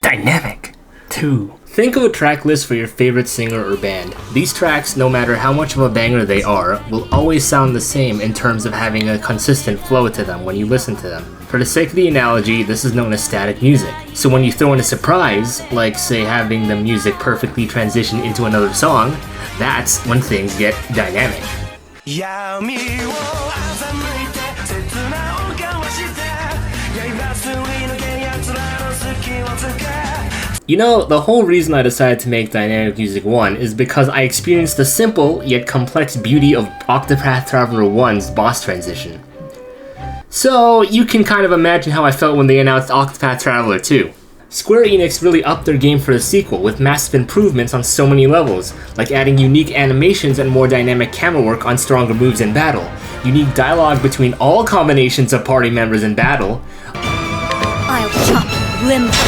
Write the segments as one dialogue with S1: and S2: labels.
S1: Dynamic 2. Think of a track list for your favorite singer or band. These tracks, no matter how much of a banger they are, will always sound the same in terms of having a consistent flow to them when you listen to them. For the sake of the analogy, this is known as static music. So when you throw in a surprise, like say having the music perfectly transition into another song, that's when things get dynamic. You know, the whole reason I decided to make Dynamic Music 1 is because I experienced the simple yet complex beauty of Octopath Traveler 1's boss transition. So, you can kind of imagine how I felt when they announced Octopath Traveler 2. Square Enix really upped their game for the sequel with massive improvements on so many levels, like adding unique animations and more dynamic camera work on stronger moves in battle, unique dialogue between all combinations of party members in battle.
S2: I'll chop limbs.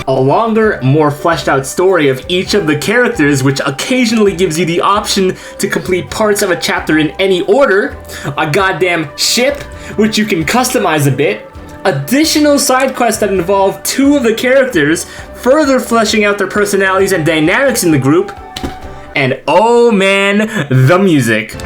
S1: A longer, more fleshed out story of each of the characters, which occasionally gives you the option to complete parts of a chapter in any order, a goddamn ship, which you can customize a bit, additional side quests that involve 2 of the characters, further fleshing out their personalities and dynamics in the group, and oh man, the music.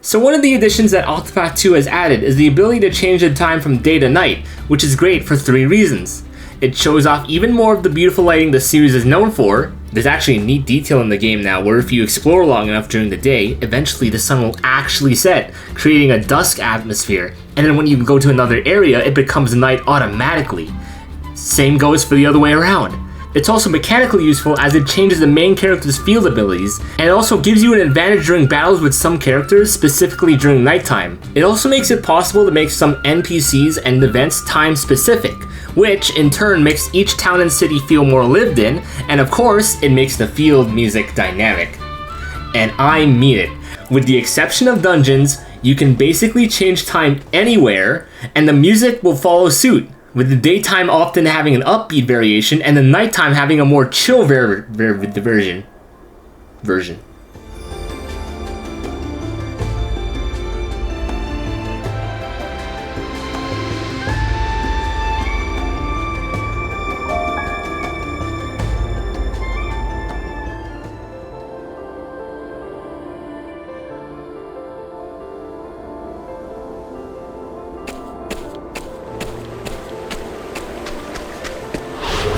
S1: So one of the additions that Octopath 2 has added is the ability to change the time from day to night, which is great for 3 reasons. It shows off even more of the beautiful lighting the series is known for. There's actually a neat detail in the game now where if you explore long enough during the day, eventually the sun will actually set, creating a dusk atmosphere, and then when you go to another area, it becomes night automatically. Same goes for the other way around. It's also mechanically useful as it changes the main character's field abilities, and it also gives you an advantage during battles with some characters, specifically during nighttime. It also makes it possible to make some NPCs and events time specific, which in turn makes each town and city feel more lived in, and of course, it makes the field music dynamic. And I mean it. With the exception of dungeons, you can basically change time anywhere, and the music will follow suit, with the daytime often having an upbeat variation and the nighttime having a more chill version.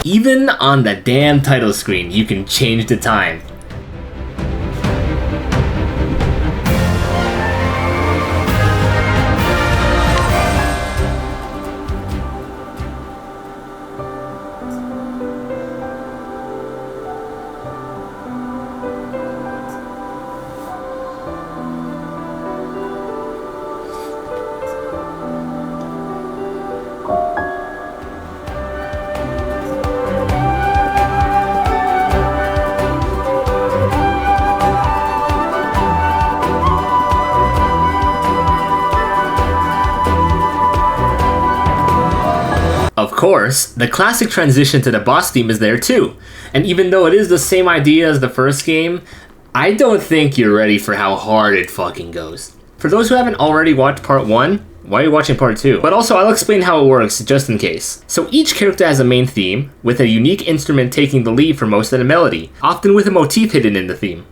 S1: Even on the damn title screen, you can change the time. Of course, the classic transition to the boss theme is there too, and even though it is the same idea as the first game, I don't think you're ready for how hard it fucking goes. For those who haven't already watched part 1, why are you watching part 2? But also, I'll explain how it works just in case. So each character has a main theme, with a unique instrument taking the lead for most of the melody, often with a motif hidden in the theme.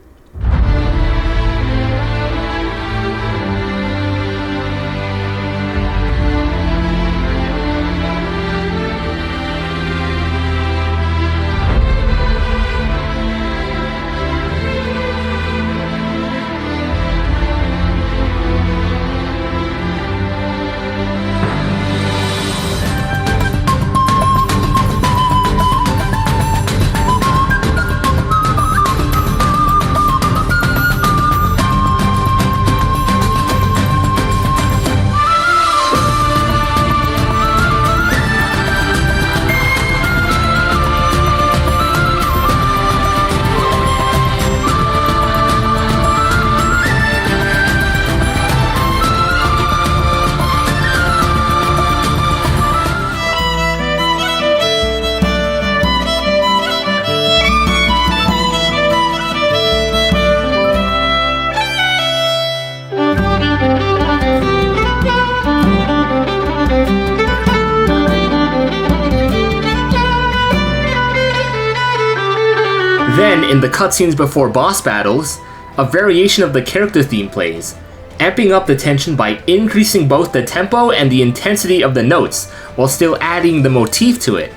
S1: then, in the cutscenes before boss battles, a variation of the character theme plays, amping up the tension by increasing both the tempo and the intensity of the notes, while still adding the motif to it.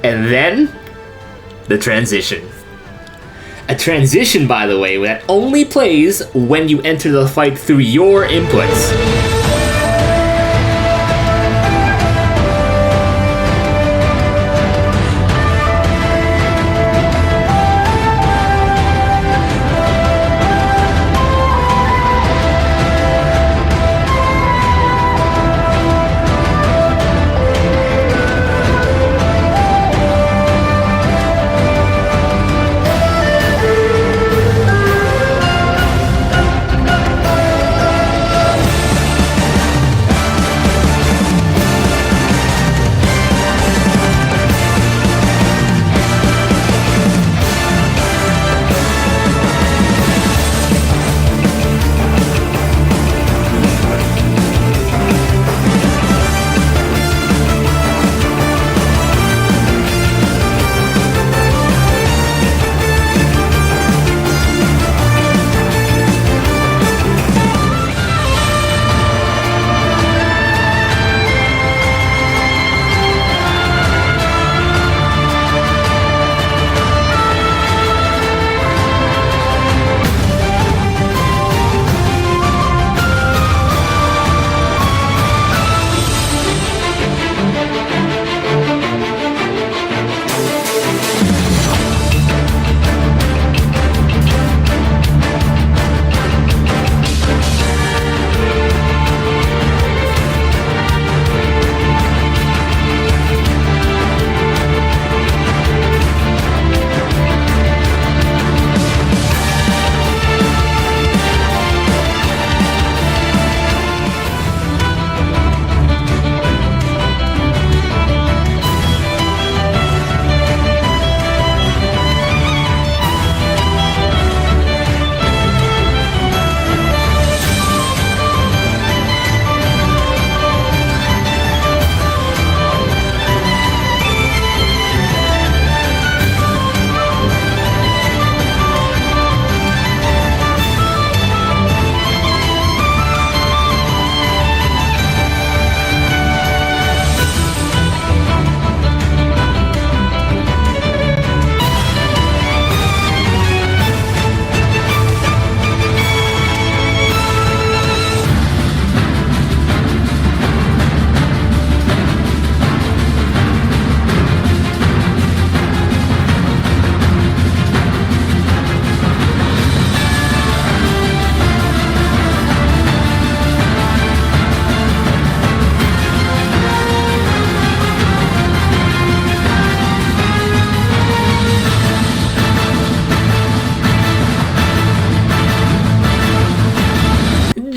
S1: And then, the transition. A transition, by the way, that only plays when you enter the fight through your inputs.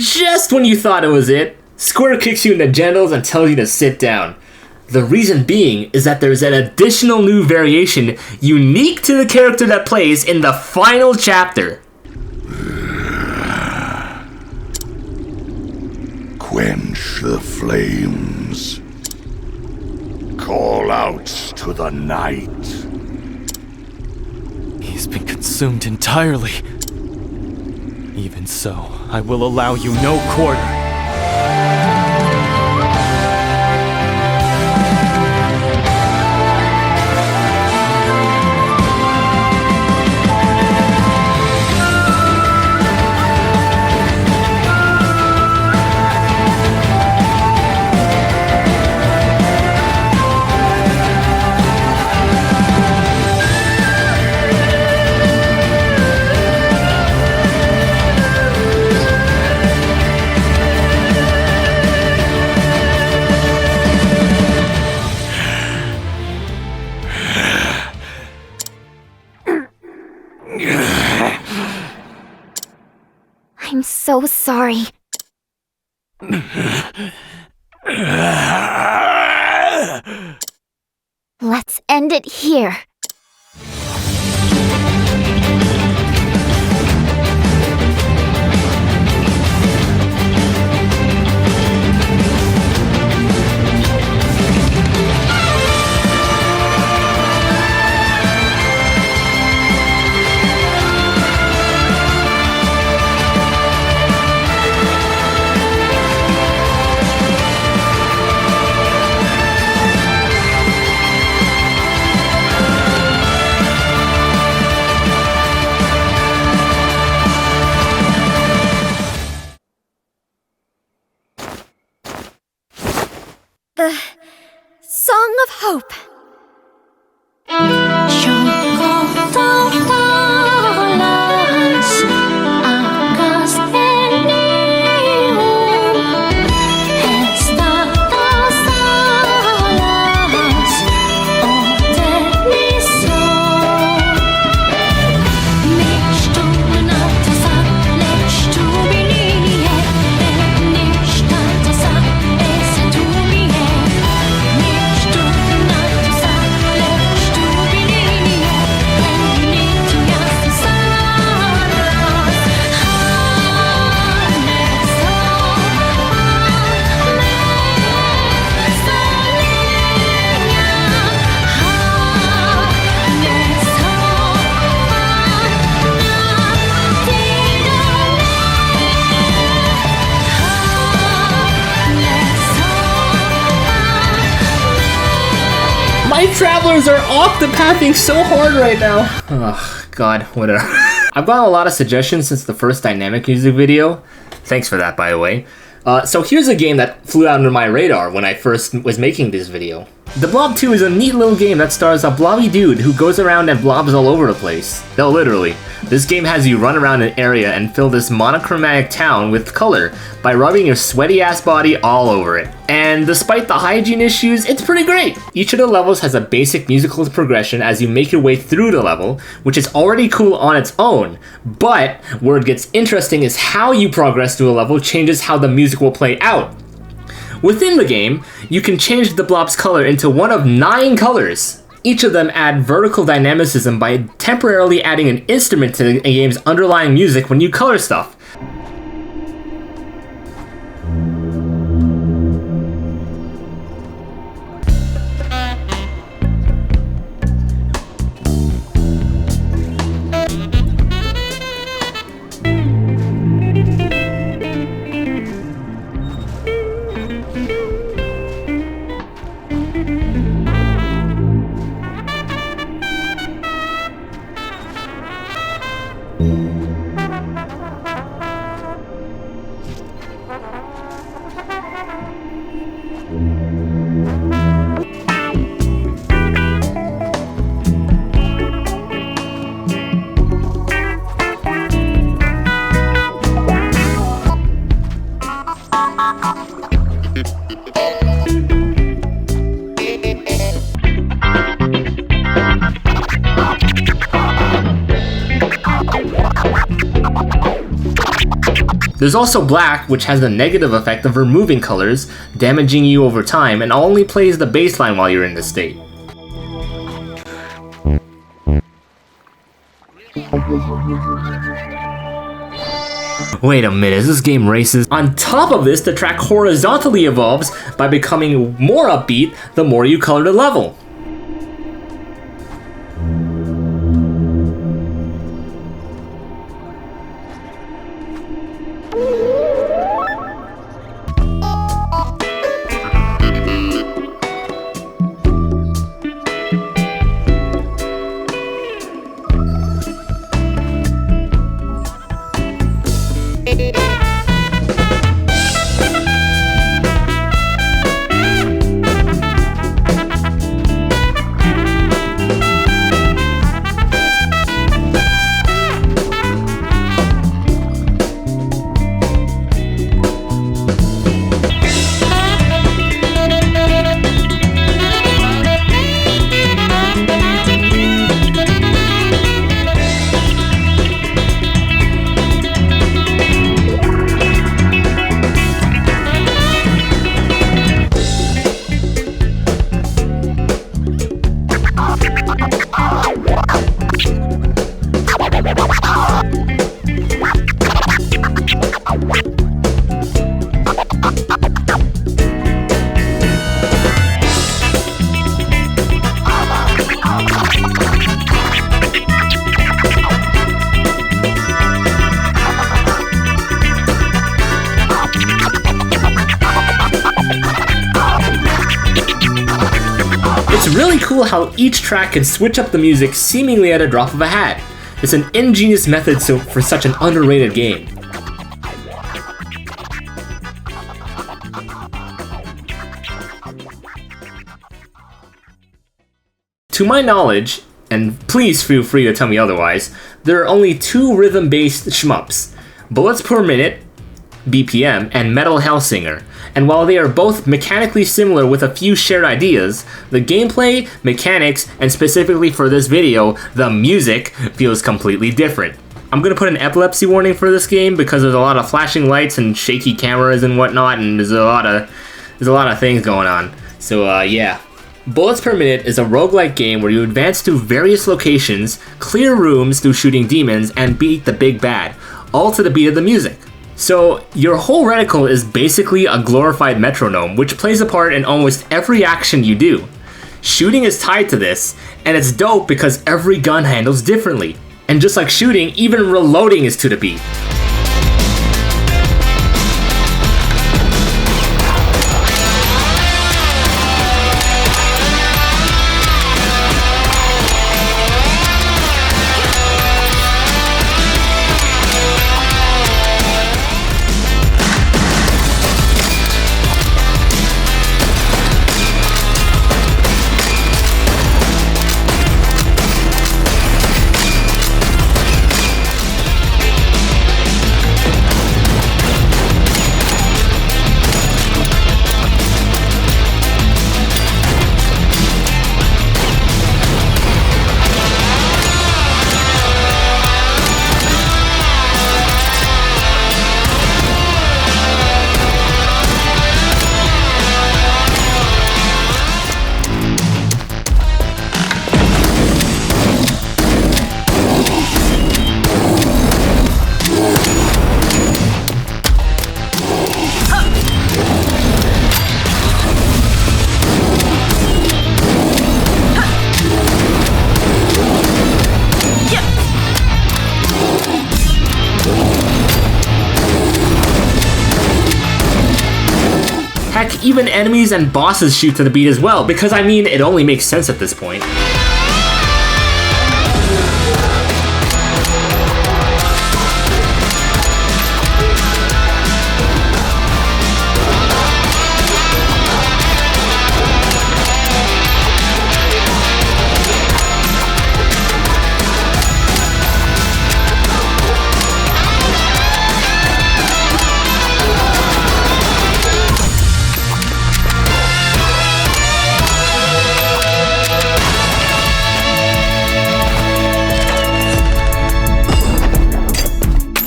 S1: Just when you thought it was it, Square kicks you in the genitals and tells you to sit down. The reason being is that there's an additional new variation unique to the character that plays in the final chapter.
S3: Quench the flames. Call out to the night.
S4: He's been consumed entirely. Even so, I will allow you no quarter.
S2: I'm so sorry. Let's end it here. song of hope.
S1: My travelers are octopathing so hard right now. Oh, God, whatever. I've gotten a lot of suggestions since the first dynamic music video. Thanks for that, by the way. So here's a game that flew under my radar when I first was making this video. The Blob 2 is a neat little game that stars a blobby dude who goes around and blobs all over the place. No, literally. This game has you run around an area and fill this monochromatic town with color by rubbing your sweaty ass body all over it. And despite the hygiene issues, it's pretty great! Each of the levels has a basic musical progression as you make your way through the level, which is already cool on its own, but where it gets interesting is how you progress through a level changes how the music will play out. Within the game, you can change the blob's color into one of 9 colors. Each of them add vertical dynamicism by temporarily adding an instrument to the game's underlying music when you color stuff. There's also black, which has the negative effect of removing colors, damaging you over time, and only plays the baseline while you're in this state. Wait a minute, this game races. On top of this, the track horizontally evolves by becoming more upbeat the more you color the level. It's really cool how each track can switch up the music seemingly at a drop of a hat. It's an ingenious method for such an underrated game. To my knowledge, and please feel free to tell me otherwise, there are only 2 rhythm-based shmups, Bullets Per Minute, BPM, and Metal Hellsinger. And while they are both mechanically similar with a few shared ideas, the gameplay, mechanics, and specifically for this video, the music feels completely different. I'm gonna put an epilepsy warning for this game because there's a lot of flashing lights and shaky cameras and whatnot, and there's a lot of things going on. So yeah. Bullets Per Minute is a roguelike game where you advance to various locations, clear rooms through shooting demons, and beat the big bad, all to the beat of the music. So your whole reticle is basically a glorified metronome, which plays a part in almost every action you do. Shooting is tied to this, and it's dope because every gun handles differently. And just like shooting, even reloading is to the beat. Heck, even enemies and bosses shoot to the beat as well, because I mean, it only makes sense at this point.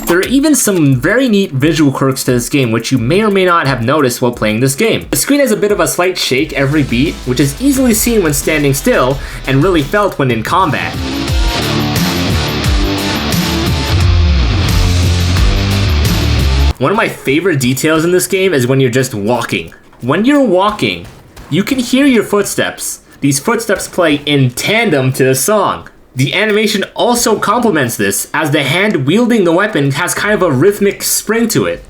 S1: There are even some very neat visual quirks to this game which you may or may not have noticed while playing this game. The screen has a bit of a slight shake every beat, which is easily seen when standing still and really felt when in combat. One of my favorite details in this game is when you're just walking. When you're walking, you can hear your footsteps. These footsteps play in tandem to the song. The animation also complements this, as the hand wielding the weapon has kind of a rhythmic spring to it.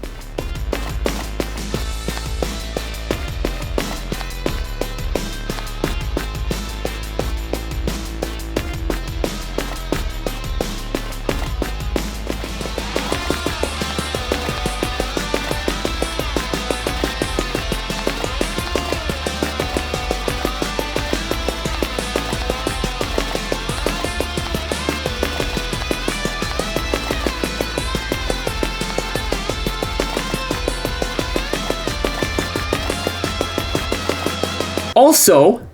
S1: Also,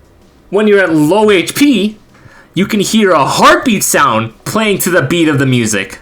S1: when you're at low HP, you can hear a heartbeat sound playing to the beat of the music.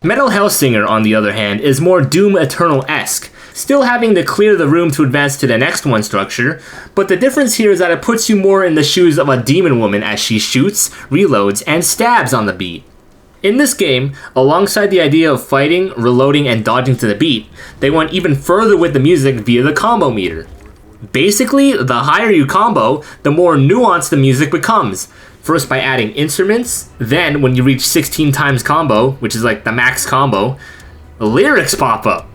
S1: Metal Hellsinger, on the other hand, is more Doom Eternal-esque, still having to clear the room to advance to the next one structure, but the difference here is that it puts you more in the shoes of a demon woman as she shoots, reloads, and stabs on the beat. In this game, alongside the idea of fighting, reloading, and dodging to the beat, they went even further with the music via the combo meter. Basically, the higher you combo, the more nuanced the music becomes. First by adding instruments, then when you reach 16 times combo, which is like the max combo, lyrics pop up.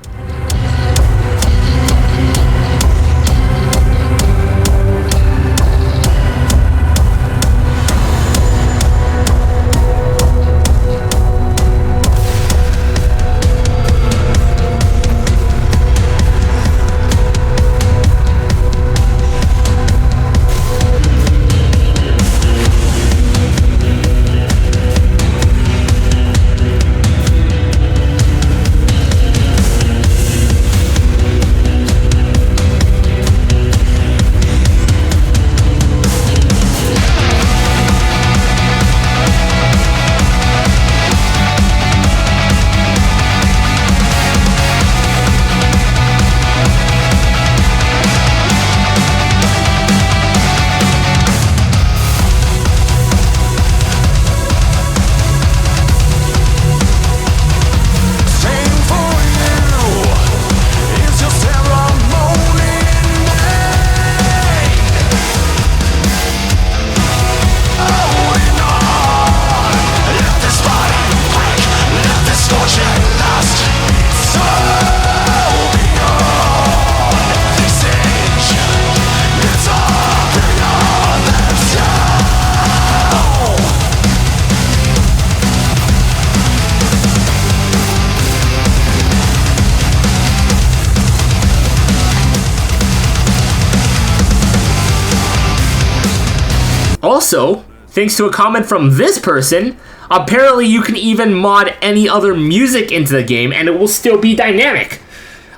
S1: Also, thanks to a comment from this person, apparently you can even mod any other music into the game and it will still be dynamic.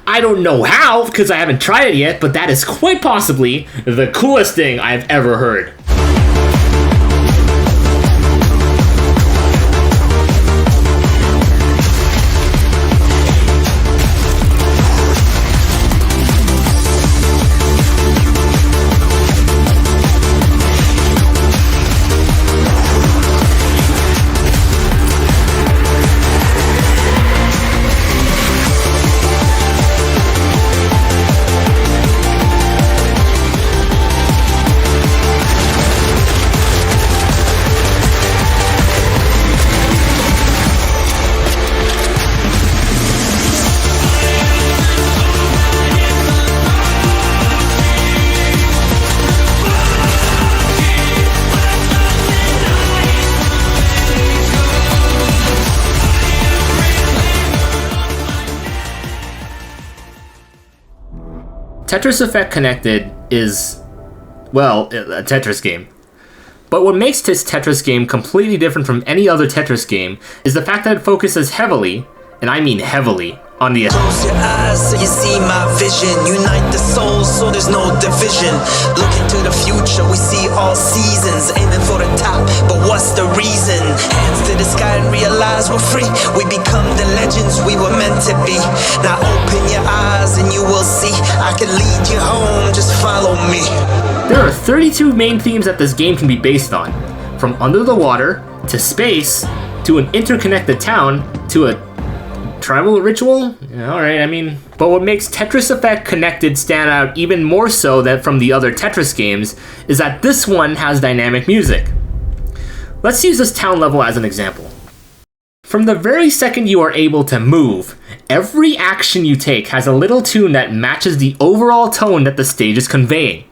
S1: I don't know how, because I haven't tried it yet, but that is quite possibly the coolest thing I've ever heard. Tetris Effect Connected is, well, a Tetris game. But what makes this Tetris game completely different from any other Tetris game is the fact that it focuses heavily, and I mean heavily, on the
S5: Close your eyes so you see my vision. Unite the souls so there's no division. Look into the future, we see all seasons. Aiming for the top, but what's the reason? Hands to the sky and realize we're free. We become the legends we were meant to be. Now open your eyes and you will see. I can lead you home, just follow me.
S1: There are 32 main themes that this game can be based on. From under the water, to space, to an interconnected town, to a tribal ritual? Alright, I mean... But what makes Tetris Effect Connected stand out even more so than from the other Tetris games is that this one has dynamic music. Let's use this town level as an example. From the very second you are able to move, every action you take has a little tune that matches the overall tone that the stage is conveying.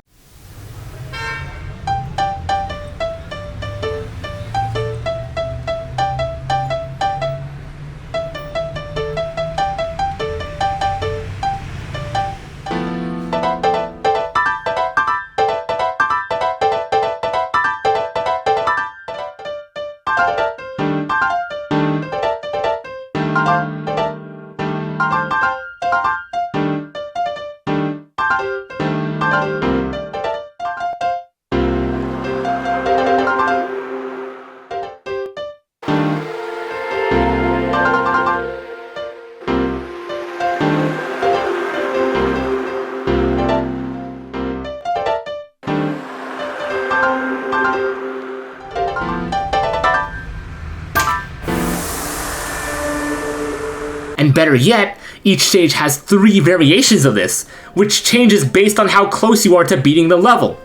S1: And better yet, each stage has 3 variations of this, which changes based on how close you are to beating the level.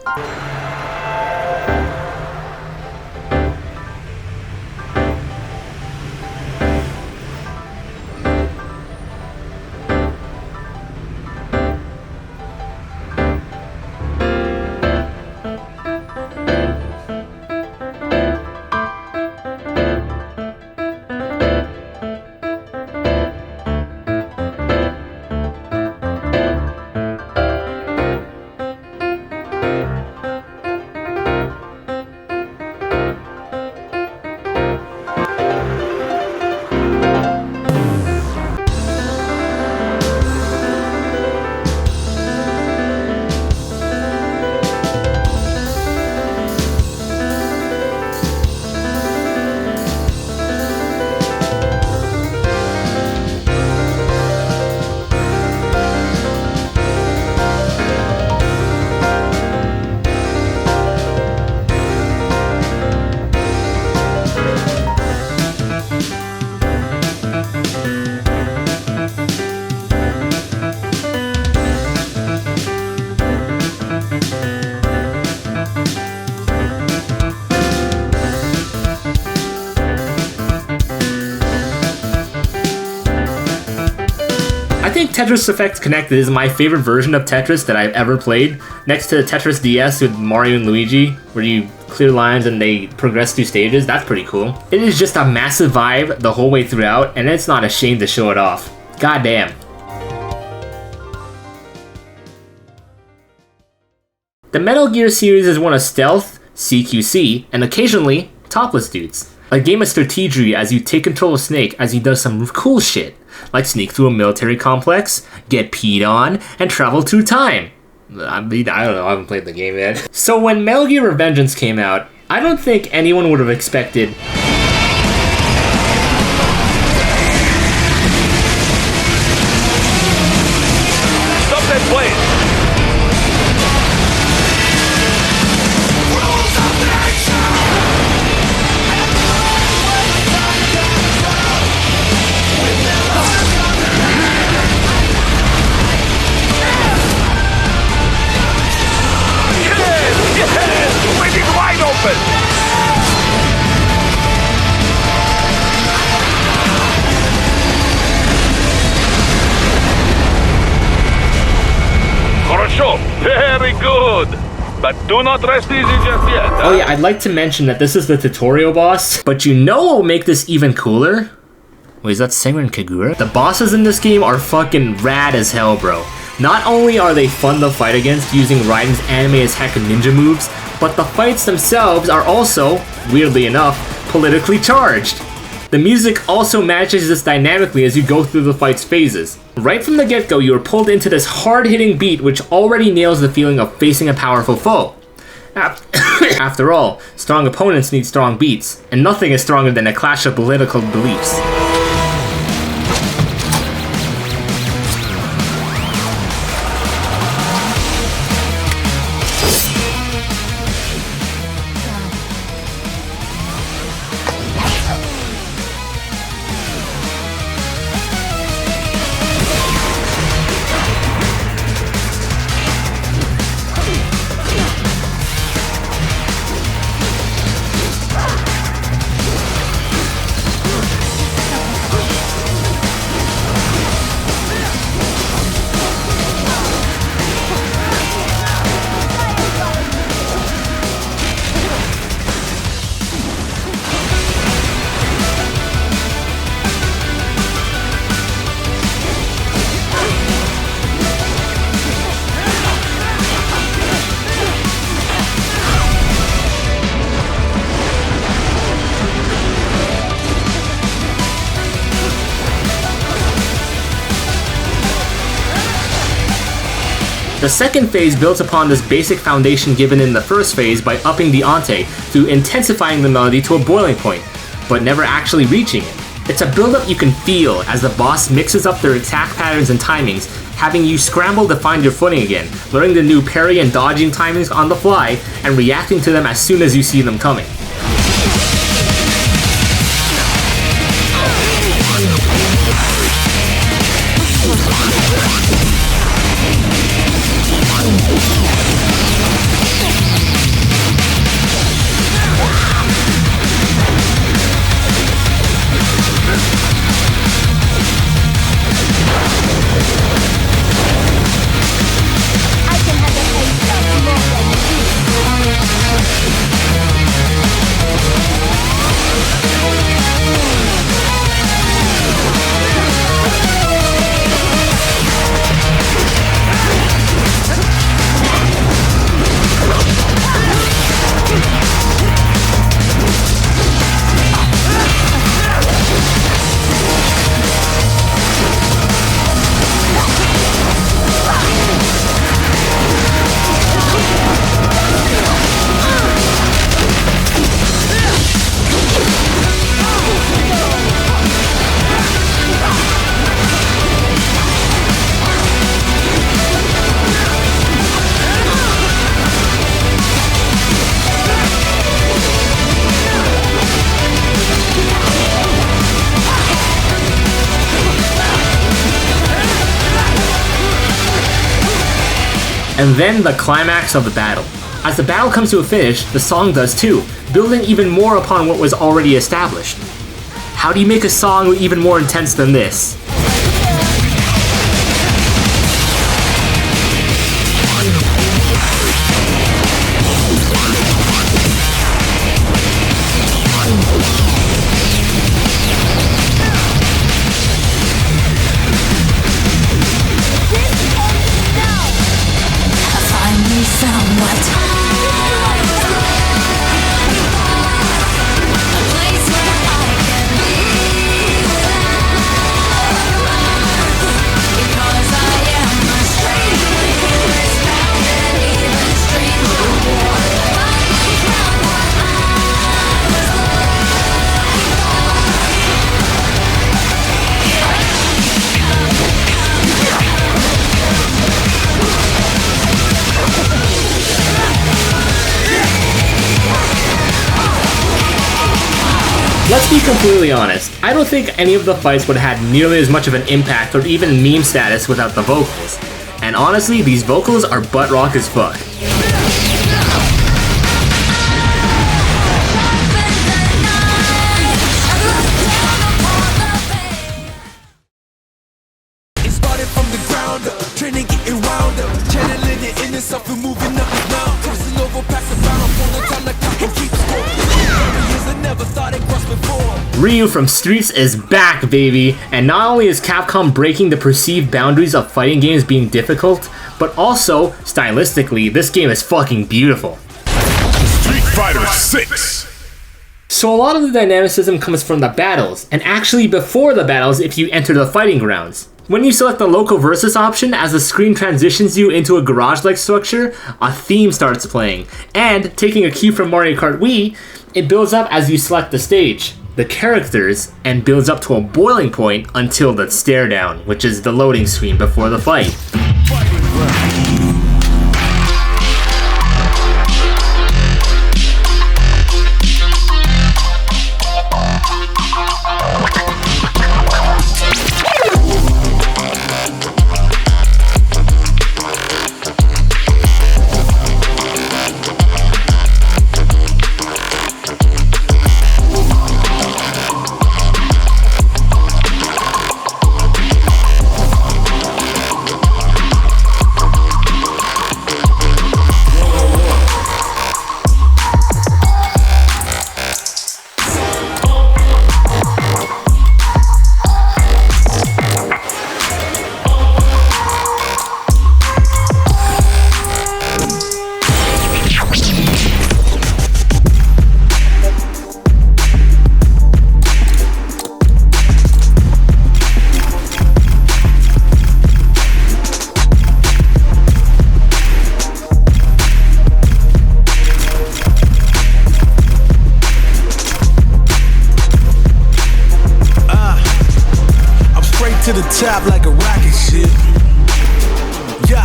S1: I think Tetris Effect Connected is my favorite version of Tetris that I've ever played, next to Tetris DS with Mario and Luigi, where you clear lines and they progress through stages. That's pretty cool. It is just a massive vibe the whole way throughout, and it's not ashamed to show it off. Goddamn. The Metal Gear series is one of stealth, CQC, and occasionally, topless dudes. A game of strategy as you take control of Snake as he does some cool shit, like sneak through a military complex, get peed on, and travel through time. I mean, I don't know, I haven't played the game yet. So when Metal Gear Revengeance came out, I don't think anyone would have expected
S3: Stop that plane! Very good! But do not rest easy just yet.
S1: Oh yeah, I'd like to mention that this is the tutorial boss, but you know what will make this even cooler? Wait, is that Senran Kagura? The bosses in this game are fucking rad as hell, bro. Not only are they fun to fight against using Raiden's anime as heck ninja moves, but the fights themselves are also, weirdly enough, politically charged. The music also matches this dynamically as you go through the fight's phases. Right from the get-go, you are pulled into this hard-hitting beat which already nails the feeling of facing a powerful foe. After all, strong opponents need strong beats, and nothing is stronger than a clash of political beliefs. The second phase builds upon this basic foundation given in the first phase by upping the ante through intensifying the melody to a boiling point, but never actually reaching it. It's a build-up you can feel as the boss mixes up their attack patterns and timings, having you scramble to find your footing again, learning the new parry and dodging timings on the fly, and reacting to them as soon as you see them coming. And then the climax of the battle. As the battle comes to a finish, the song does too, building even more upon what was already established. How do you make a song even more intense than this? Let's be completely honest, I don't think any of the fights would have had nearly as much of an impact or even meme status without the vocals. And honestly, these vocals are butt rock as fuck. Ryu from Streets is back, baby! And not only is Capcom breaking the perceived boundaries of fighting games being difficult, but also, stylistically, this game is fucking beautiful.
S6: Street Fighter 6!
S1: So a lot of the dynamicism comes from the battles, and actually before the battles if you enter the fighting grounds. When you select the local versus option, as the screen transitions you into a garage-like structure, a theme starts playing. And, taking a cue from Mario Kart Wii, it builds up as you select the stage, the characters, and builds up to a boiling point until the stare down, which is the loading screen before the fight.
S7: To the top like a rocket ship. Yeah,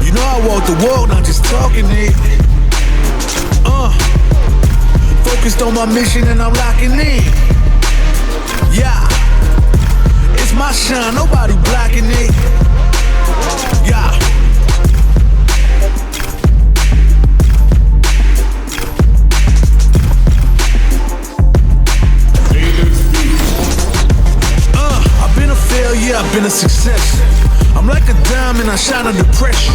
S7: you know I walk the walk, not just talking it. Focused on my mission and I'm locking in. Yeah, it's my shine, nobody blocking it. Yeah. Yeah, I've been a success. I'm like a diamond, I shine under pressure.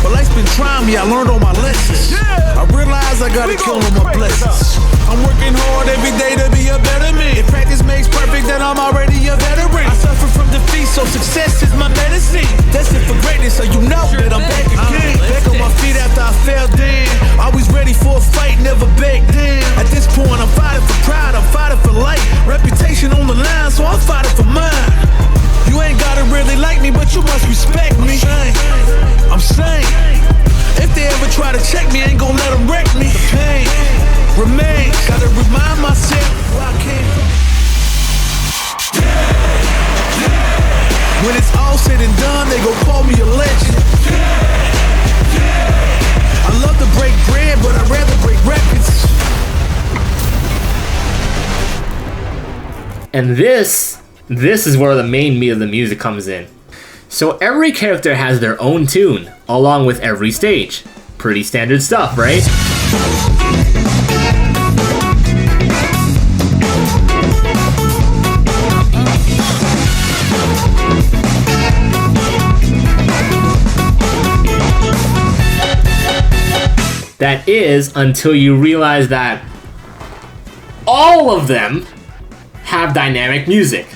S7: But life's been trying me, I learned all my lessons. I realize I gotta kill all my blessings. I'm working hard every day to be a better man. If practice makes perfect, then I'm already a veteran. I suffer from defeat, so success is my medicine. Destined for greatness, so you know that I'm back again. Back on my feet after I fell down. Always ready for a fight, never back down. At this point, I'm fighting for pride, I'm fighting for life. Reputation on the line, so I'm fighting for mine. You ain't gotta really like me, but you must respect me. I'm saying, if they ever try to check me, I ain't gon' let them wreck me. The pain remains, gotta remind myself where I came from. When it's all said and done, they gon' call me a legend. I love to break bread, but I'd rather break records.
S1: And this is where the main meat of the music comes in. So every character has their own tune, along with every stage. Pretty standard stuff, right? That is, until you realize that all of them have dynamic music.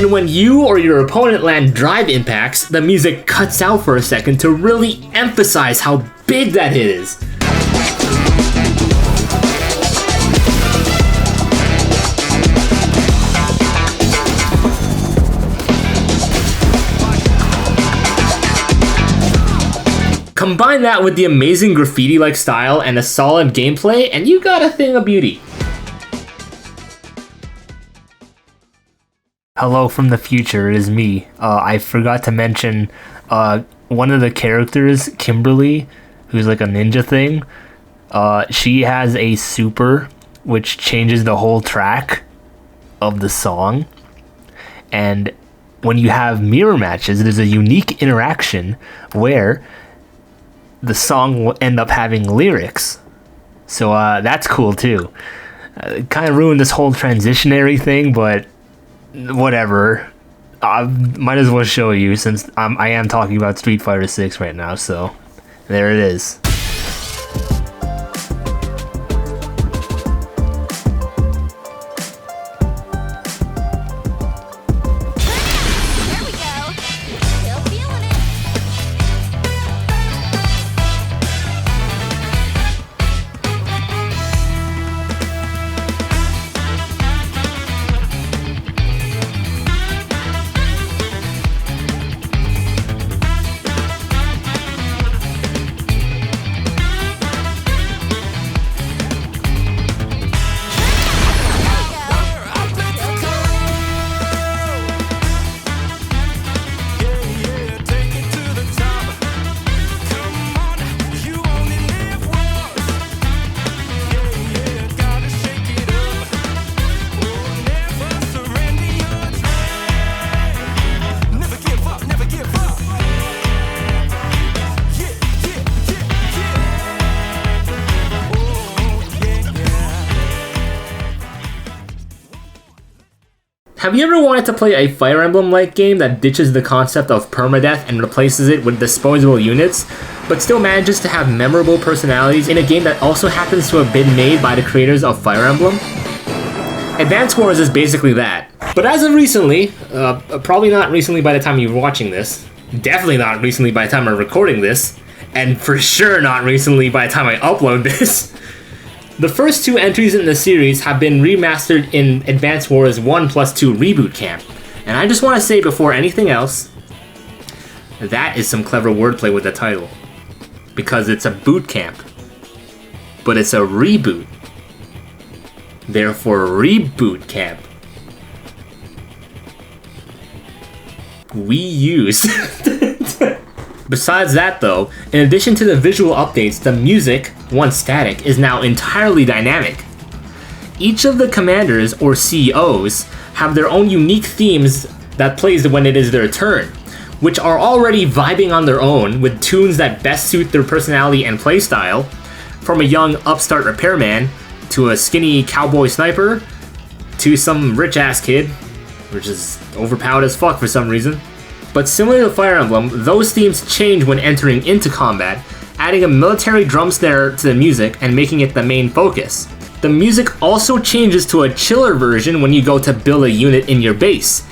S1: And when you or your opponent land drive impacts, the music cuts out for a second to really emphasize how big that hit is. Combine that with the amazing graffiti-like style and a solid gameplay, and you got a thing of beauty. Hello from the future, it is me. I forgot to mention one of the characters, Kimberly, who's like a ninja thing. She has a super which changes the whole track of the song. And when you have mirror matches, there's a unique interaction where the song will end up having lyrics. So that's cool too. It kind of ruined this whole transitionary thing, but whatever. I might as well show you since I am talking about Street Fighter 6 right now, so there it is. Have you ever wanted to play a Fire Emblem-like game that ditches the concept of permadeath and replaces it with disposable units, but still manages to have memorable personalities in a game that also happens to have been made by the creators of Fire Emblem? Advance Wars is basically that. But as of recently, probably not recently by the time you're watching this, definitely not recently by the time I'm recording this, and for sure not recently by the time I upload this, the first two entries in the series have been remastered in Advance Wars 1+2 Reboot Camp. And I just want to say before anything else, that is some clever wordplay with the title. Because it's a boot camp. But it's a reboot. Therefore, Reboot Camp. We use. Besides that though, in addition to the visual updates, the music, once static, is now entirely dynamic. Each of the commanders, or CEOs, have their own unique themes that plays when it is their turn, which are already vibing on their own with tunes that best suit their personality and playstyle, from a young upstart repairman, to a skinny cowboy sniper, to some rich-ass kid, which is overpowered as fuck for some reason. But similar to Fire Emblem, those themes change when entering into combat, adding a military drum snare to the music and making it the main focus. The music also changes to a chiller version when you go to build a unit in your base.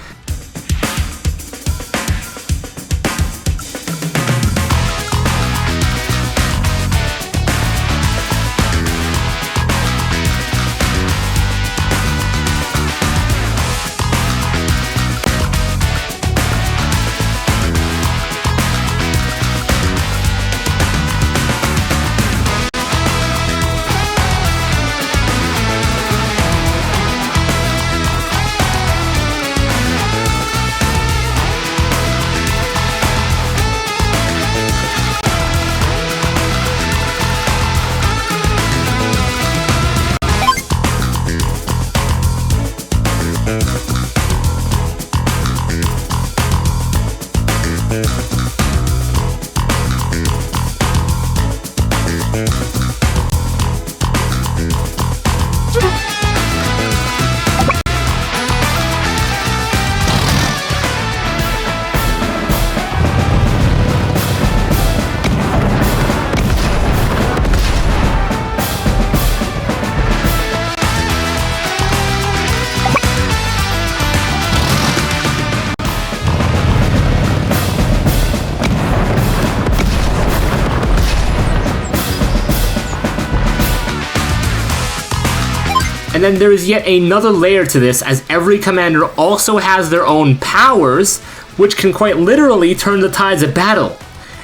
S1: And then there is yet another layer to this, as every commander also has their own powers, which can quite literally turn the tides of battle.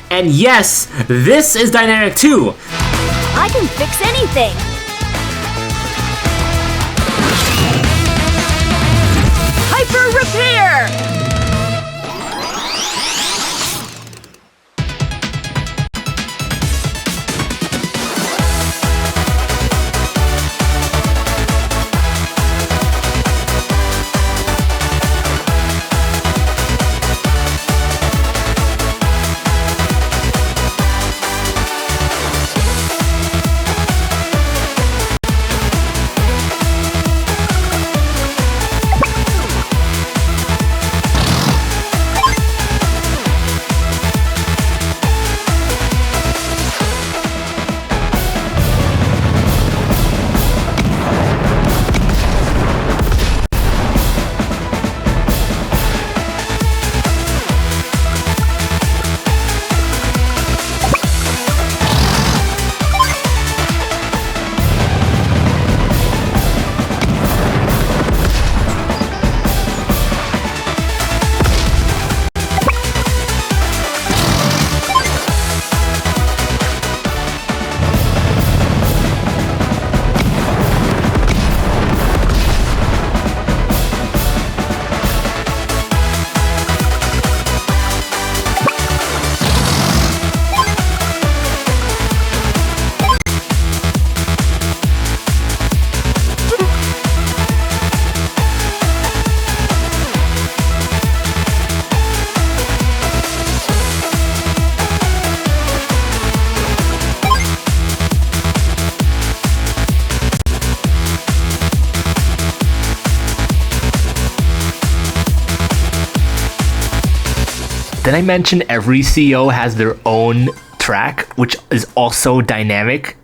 S1: And yes, this is dynamic too.
S2: I can fix anything! Hyper repair!
S1: Did I mention every CO has their own track, which is also dynamic?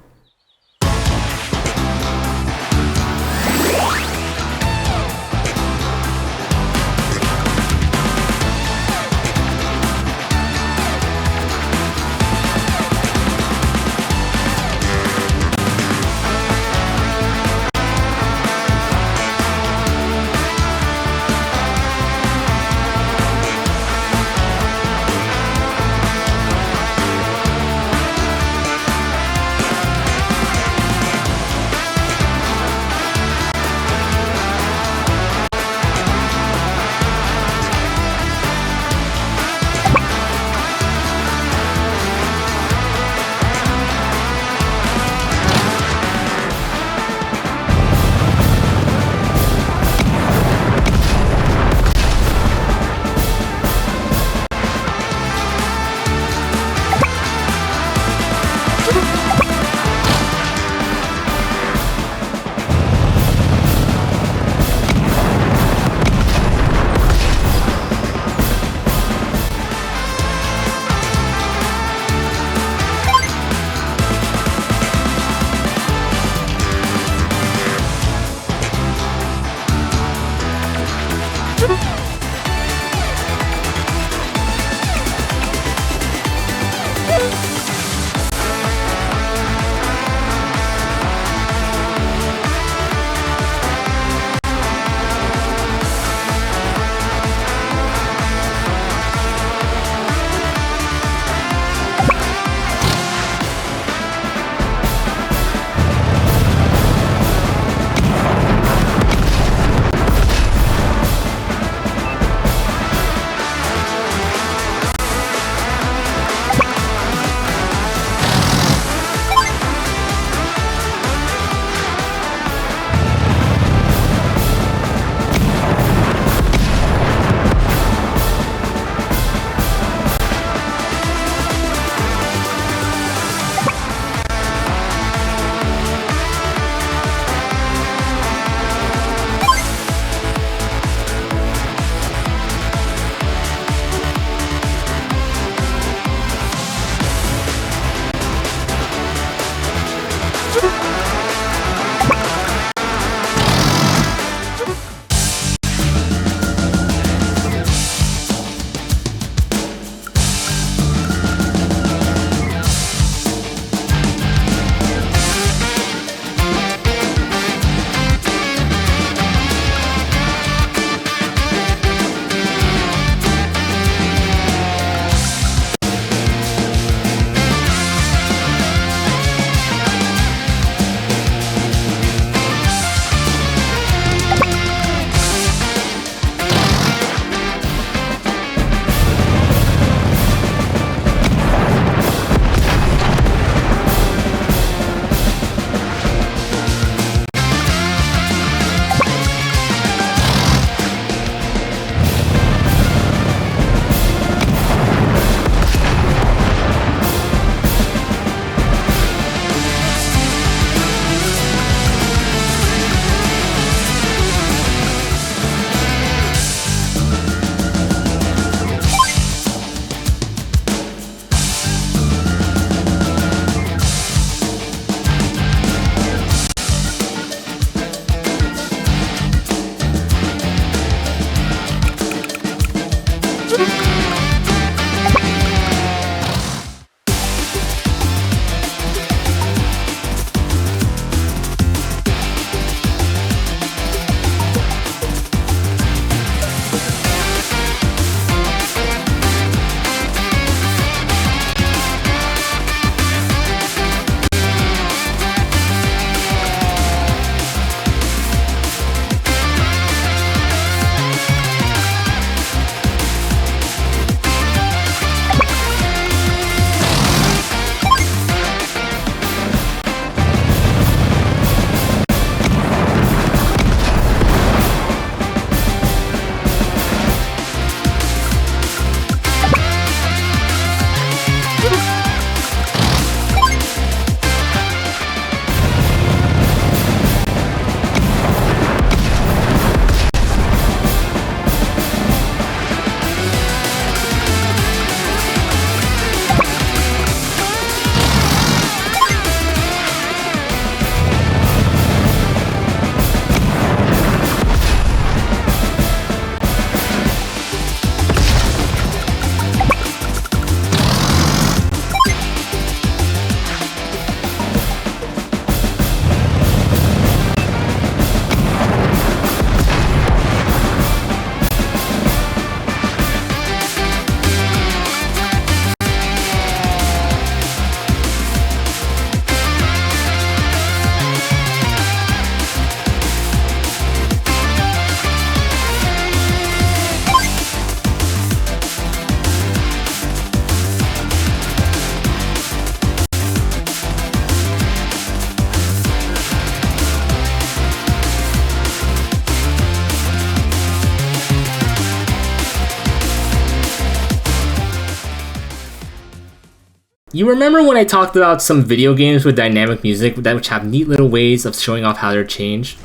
S1: You remember when I talked about some video games with dynamic music which have neat little ways of showing off how they're changed?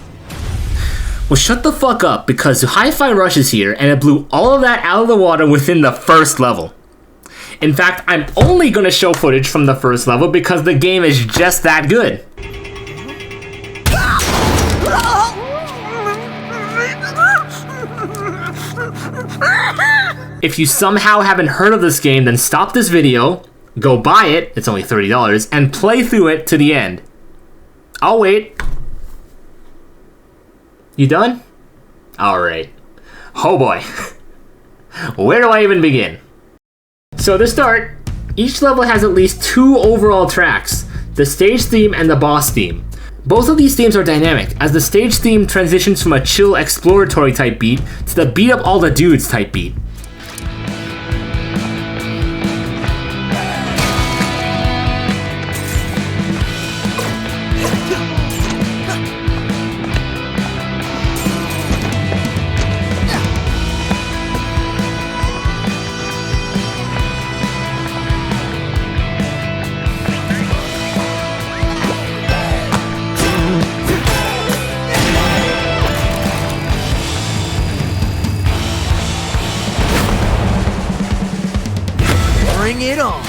S1: Well, shut the fuck up, because Hi-Fi Rush is here and it blew all of that out of the water within the first level. In fact, I'm only going to show footage from the first level because the game is just that good. If you somehow haven't heard of this game, then stop this video, go buy it, it's only $30, and play through it to the end. I'll wait. You done? Alright. Oh boy. Where do I even begin? So to start, each level has at least 2 overall tracks, the stage theme and the boss theme. Both of these themes are dynamic, as the stage theme transitions from a chill exploratory type beat to the beat up all the dudes type beat.
S8: Bring it on.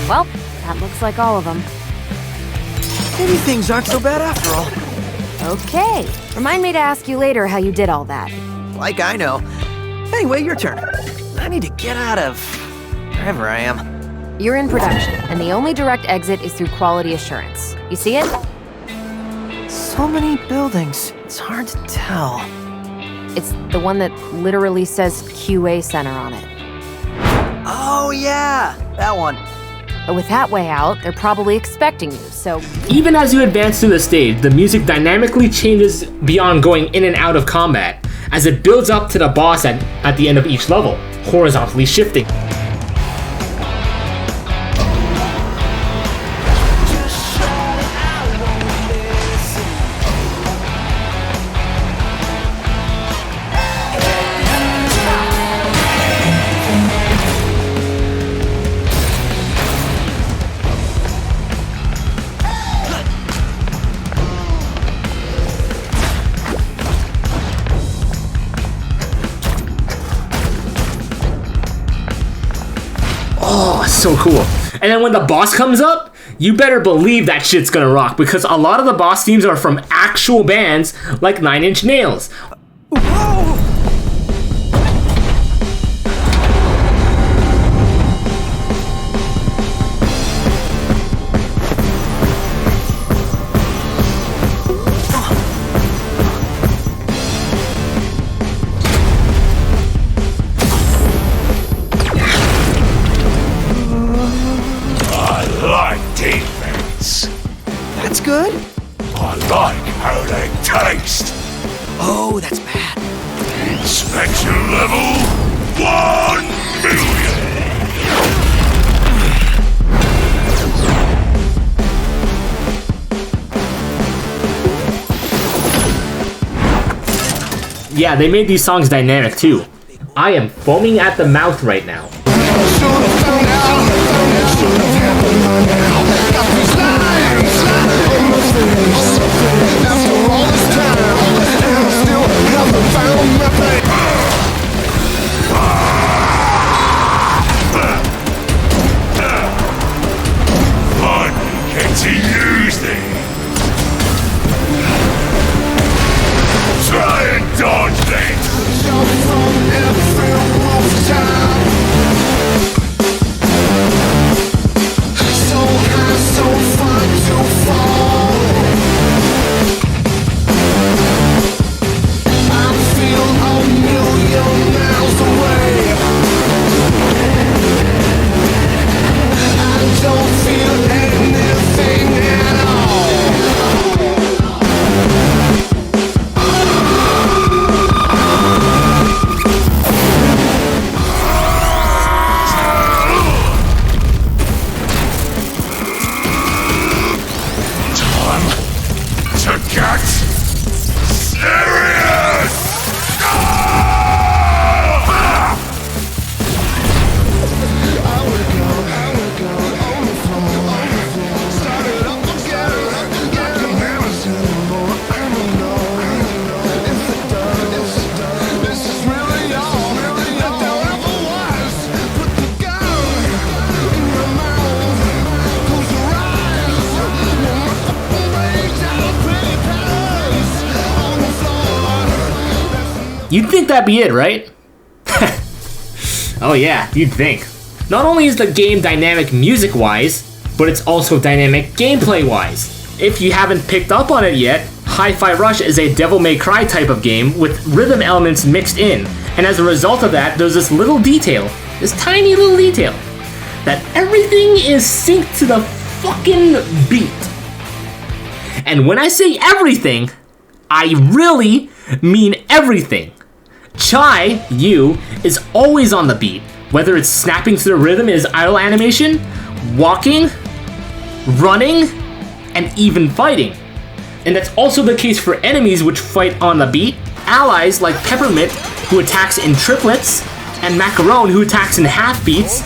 S2: Well, that looks like all of them.
S8: Maybe things aren't so bad after all.
S2: Okay. Remind me to ask you later how you did all that.
S8: Like I know. Anyway, your turn. I need to get out of wherever I am.
S2: You're in production, and the only direct exit is through quality assurance. You see it?
S8: So many buildings. It's hard to tell.
S2: It's the one that literally says QA Center on it.
S8: Oh yeah, that one.
S2: But with that way out, they're probably expecting you, so...
S1: Even as you advance through the stage, the music dynamically changes beyond going in and out of combat, as it builds up to the boss at the end of each level, horizontally shifting. So cool. And then when the boss comes up, you better believe that shit's gonna rock, because a lot of the boss themes are from actual bands like 9 Inch Nails.
S8: Whoa! That's good.
S6: I like how they taste.
S8: Oh, that's bad.
S6: Inspection level 1 million.
S1: Yeah, they made these songs dynamic too. I am foaming at the mouth right now.
S6: get serious!
S1: You'd think that'd be it, right? Oh yeah, you'd think. Not only is the game dynamic music-wise, but it's also dynamic gameplay-wise. If you haven't picked up on it yet, Hi-Fi Rush is a Devil May Cry type of game with rhythm elements mixed in, and as a result of that, there's this little detail, this tiny little detail, that everything is synced to the fucking beat. And when I say everything, I really mean everything. Chai, you, is always on the beat, whether it's snapping to the rhythm in his idle animation, walking, running, and even fighting. And that's also the case for enemies which fight on the beat, allies like Peppermint, who attacks in triplets, and Macaron, who attacks in half beats,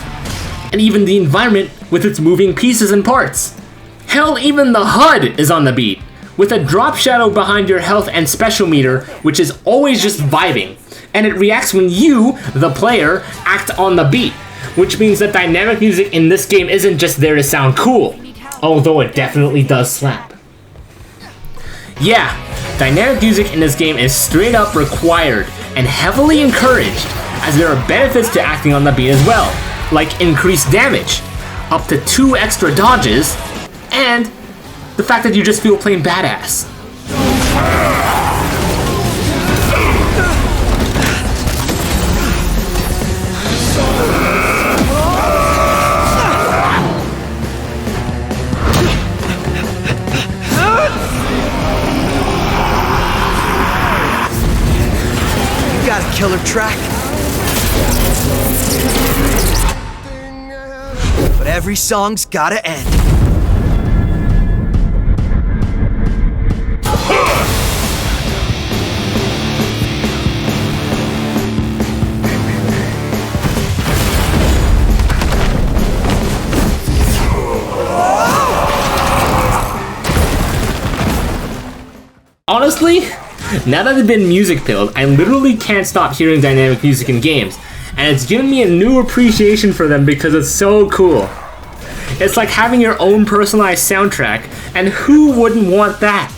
S1: and even the environment with its moving pieces and parts. Hell, even the HUD is on the beat, with a drop shadow behind your health and special meter, which is always just vibing, and it reacts when you, the player, act on the beat, which means that dynamic music in this game isn't just there to sound cool, although it definitely does slap. Yeah, dynamic music in this game is straight up required and heavily encouraged, as there are benefits to acting on the beat as well, like increased damage, up to 2 extra dodges, and the fact that you just feel plain badass.
S8: You got a killer track. But every song's gotta end.
S1: Honestly, now that I've been music pilled, I literally can't stop hearing dynamic music in games, and it's given me a new appreciation for them because it's so cool. It's like having your own personalized soundtrack, and who wouldn't want that?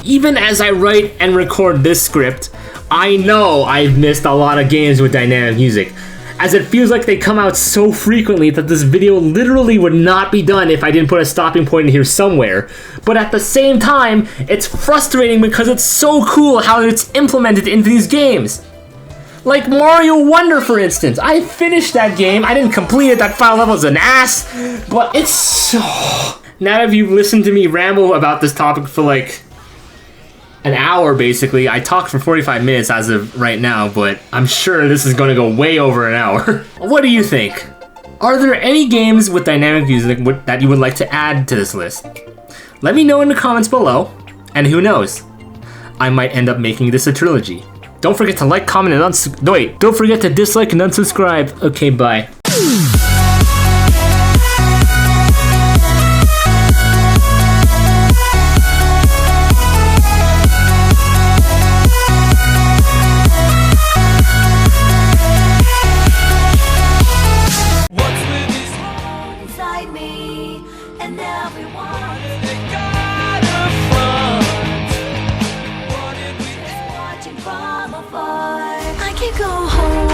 S1: Even as I write and record this script, I know I've missed a lot of games with dynamic music, as it feels like they come out so frequently that this video literally would not be done if I didn't put a stopping point in here somewhere. But at the same time, it's frustrating because it's so cool how it's implemented into these games. Like Mario Wonder, for instance. I finished that game. I didn't complete it. That final level is an ass. But it's so... Now that you've listened to me ramble about this topic for like an hour, basically. I talked for 45 minutes as of right now, but I'm sure this is going to go way over an hour. What do you think? Are there any games with dynamic music that you would like to add to this list? Let me know in the comments below, and who knows? I might end up making this a trilogy. Don't forget to like, comment, and don't forget to dislike and unsubscribe. Okay, bye.
S9: I can go home.